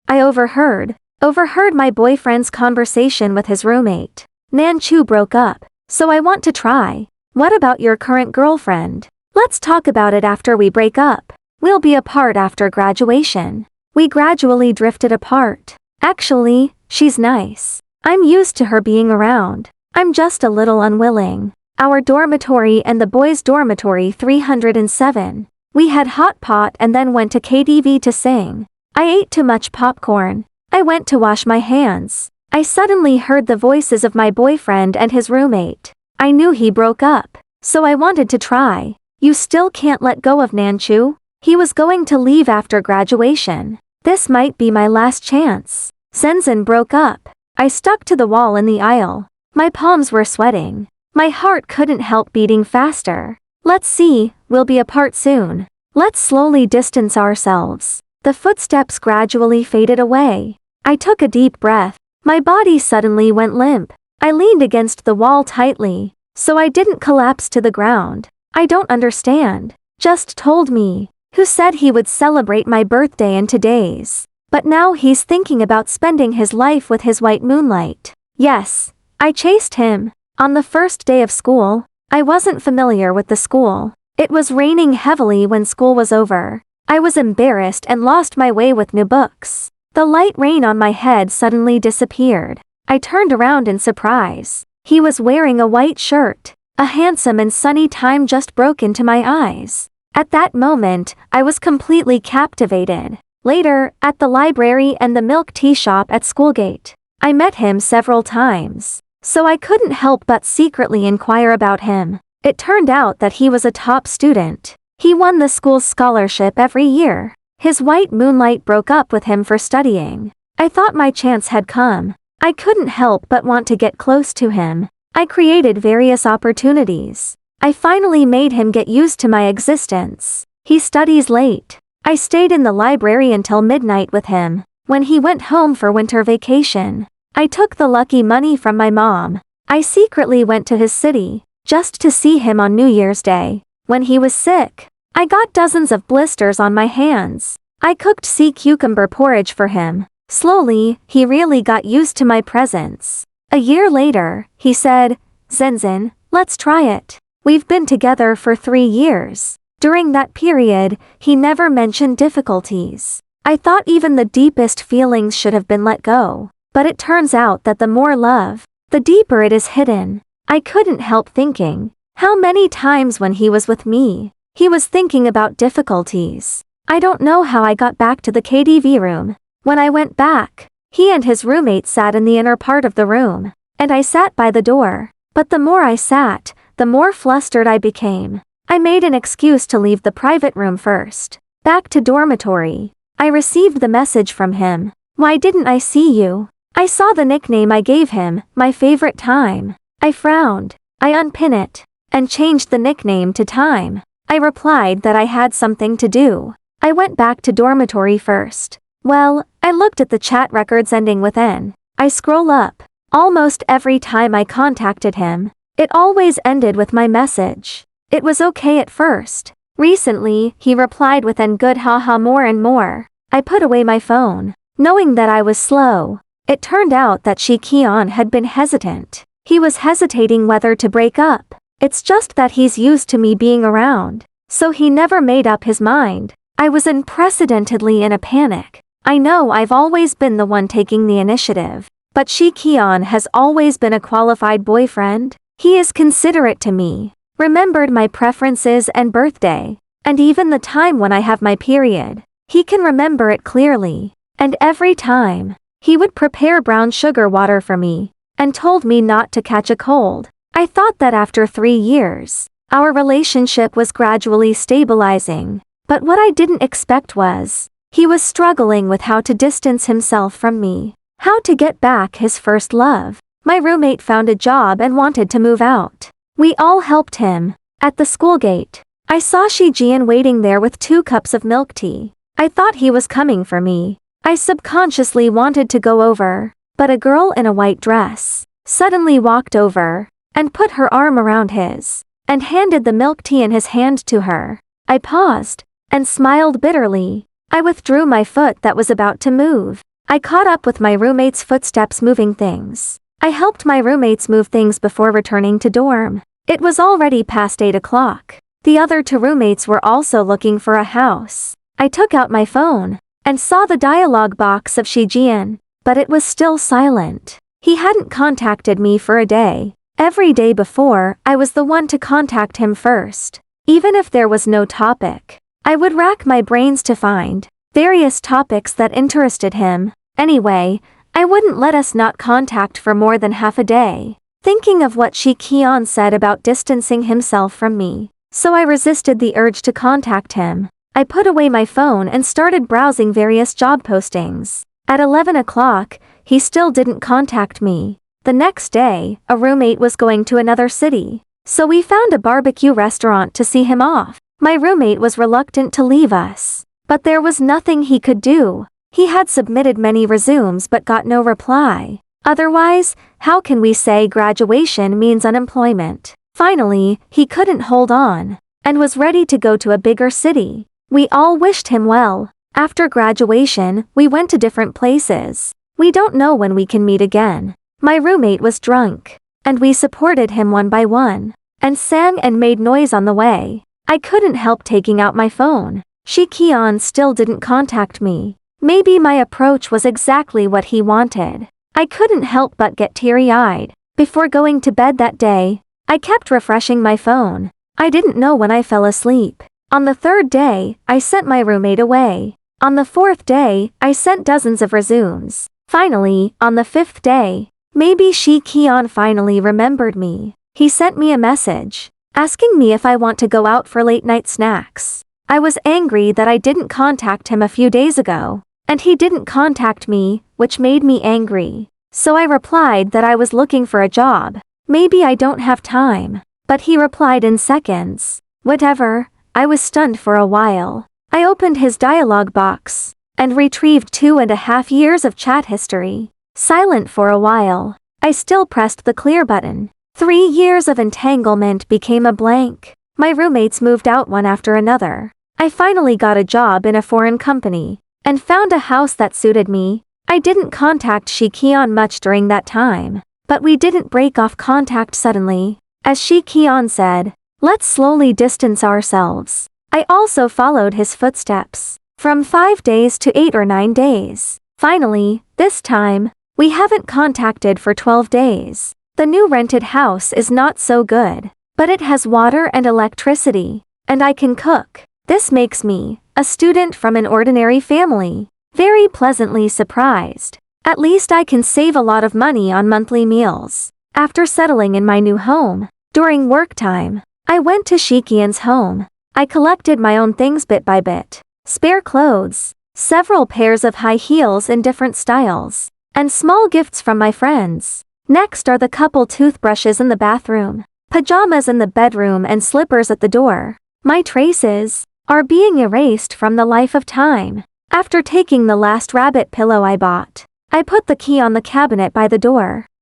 I overheard my boyfriend's conversation with his roommate. Nanchu broke up, so I want to try. What about your current girlfriend? Let's talk about it after we break up. We'll be apart after graduation. We gradually drifted apart. Actually, she's nice. I'm used to her being around. I'm just a little unwilling. Our dormitory and the boys' dormitory 307. We had hot pot and then went to KTV to sing. I ate too much popcorn. I went to wash my hands. I suddenly heard the voices of my boyfriend and his roommate. I knew he broke up, so I wanted to try. You still can't let go of Nanchu? He was going to leave after graduation. This might be my last chance. Zenzin broke up. I stuck to the wall in the aisle. My palms were sweating. My heart couldn't help beating faster. Let's see, we'll be apart soon. Let's slowly distance ourselves. The footsteps gradually faded away. I took a deep breath. My body suddenly went limp. I leaned against the wall tightly, so I didn't collapse to the ground. I don't understand. Just told me. Who said he would celebrate my birthday in 2 days? But now he's thinking about spending his life with his white moonlight. Yes, I chased him. On the first day of school, I wasn't familiar with the school. It was raining heavily when school was over. I was embarrassed and lost my way with new books. The light rain on my head suddenly disappeared. I turned around in surprise. He was wearing a white shirt. A handsome and sunny time just broke into my eyes. At that moment, I was completely captivated. Later, at the library and the milk tea shop at Schoolgate, I met him several times, so I couldn't help but secretly inquire about him. It turned out that he was a top student. He won the school's scholarship every year. His white moonlight broke up with him for studying. I thought my chance had come. I couldn't help but want to get close to him. I created various opportunities. I finally made him get used to my existence. He studies late. I stayed in the library until midnight with him. When he went home for winter vacation, I took the lucky money from my mom. I secretly went to his city, just to see him on New Year's Day. When he was sick, I got dozens of blisters on my hands. I cooked sea cucumber porridge for him. Slowly, he really got used to my presence. A year later, he said, "Zenzin, let's try it. We've been together for 3 years. During that period, he never mentioned difficulties. I thought even the deepest feelings should have been let go. But it turns out that the more love, the deeper it is hidden. I couldn't help thinking, how many times when he was with me, he was thinking about difficulties. I don't know how I got back to the KTV room. When I went back, he and his roommate sat in the inner part of the room, and I sat by the door. But the more I sat, the more flustered I became. I made an excuse to leave the private room first. Back to dormitory, I received the message from him. "Why didn't I see you?" I saw the nickname I gave him, my favorite time. I frowned. I unpinned it, and changed the nickname to Time. I replied that I had something to do. I went back to dormitory first. Well, I looked at the chat records ending with N. I scroll up. Almost every time I contacted him, it always ended with my message. It was okay at first. Recently, he replied with "and good haha more and more." I put away my phone, knowing that I was slow. It turned out that Shi-Kion had been hesitant. He was hesitating whether to break up. It's just that he's used to me being around, so he never made up his mind. I was unprecedentedly in a panic. I know I've always been the one taking the initiative, but Shi-Kion has always been a qualified boyfriend. He is considerate to me, remembered my preferences and birthday, and even the time when I have my period. He can remember it clearly, and every time, he would prepare brown sugar water for me, and told me not to catch a cold. I thought that after 3 years, our relationship was gradually stabilizing, but what I didn't expect was, he was struggling with how to distance himself from me, how to get back his first love. My roommate found a job and wanted to move out. We all helped him. At the school gate, I saw Shi-Jian waiting there with 2 cups of milk tea. I thought he was coming for me. I subconsciously wanted to go over, but a girl in a white dress suddenly walked over and put her arm around his and handed the milk tea in his hand to her. I paused and smiled bitterly. I withdrew my foot that was about to move. I caught up with my roommate's footsteps moving things. I helped my roommates move things before returning to dorm. It was already past 8 o'clock. The other two roommates were also looking for a house. I took out my phone and saw the dialogue box of Shijian, but it was still silent. He hadn't contacted me for a day. Every day before, I was the one to contact him first. Even if there was no topic, I would rack my brains to find various topics that interested him. Anyway, I wouldn't let us not contact for more than half a day, thinking of what Shi Qian said about distancing himself from me. So I resisted the urge to contact him. I put away my phone and started browsing various job postings. At 11 o'clock, he still didn't contact me. The next day, a roommate was going to another city, so we found a barbecue restaurant to see him off. My roommate was reluctant to leave us, but there was nothing he could do. He had submitted many resumes but got no reply. Otherwise, how can we say graduation means unemployment? Finally, he couldn't hold on and was ready to go to a bigger city. We all wished him well. After graduation, we went to different places. We don't know when we can meet again. My roommate was drunk, and we supported him one by one, and sang and made noise on the way. I couldn't help taking out my phone. Shi Qian still didn't contact me. Maybe my approach was exactly what he wanted. I couldn't help but get teary-eyed. Before going to bed that day, I kept refreshing my phone. I didn't know when I fell asleep. On the third day, I sent my roommate away. On the fourth day, I sent dozens of resumes. Finally, on the fifth day, maybe Shi Qian finally remembered me. He sent me a message, asking me if I want to go out for late-night snacks. I was angry that I didn't contact him a few days ago, and he didn't contact me, which made me angry. So I replied that I was looking for a job. Maybe I don't have time. But he replied in seconds. Whatever. I was stunned for a while. I opened his dialogue box and retrieved 2.5 years of chat history. Silent for a while, I still pressed the clear button. 3 years of entanglement became a blank. My roommates moved out one after another. I finally got a job in a foreign company and found a house that suited me. I didn't contact Shi Qian much during that time, but we didn't break off contact suddenly. As Shi Qian said, let's slowly distance ourselves. I also followed his footsteps. From 5 days to 8 or 9 days. Finally, this time, we haven't contacted for 12 days. The new rented house is not so good, but it has water and electricity, and I can cook. This makes me, a student from an ordinary family, very pleasantly surprised. At least I can save a lot of money on monthly meals. After settling in my new home, during work time, I went to Shi Qian's home. I collected my own things bit by bit. Spare clothes, several pairs of high heels in different styles, and small gifts from my friends. Next are the couple toothbrushes in the bathroom, pajamas in the bedroom and slippers at the door. My traces are being erased from the life of time. After taking the last rabbit pillow I bought, I put the key on the cabinet by the door.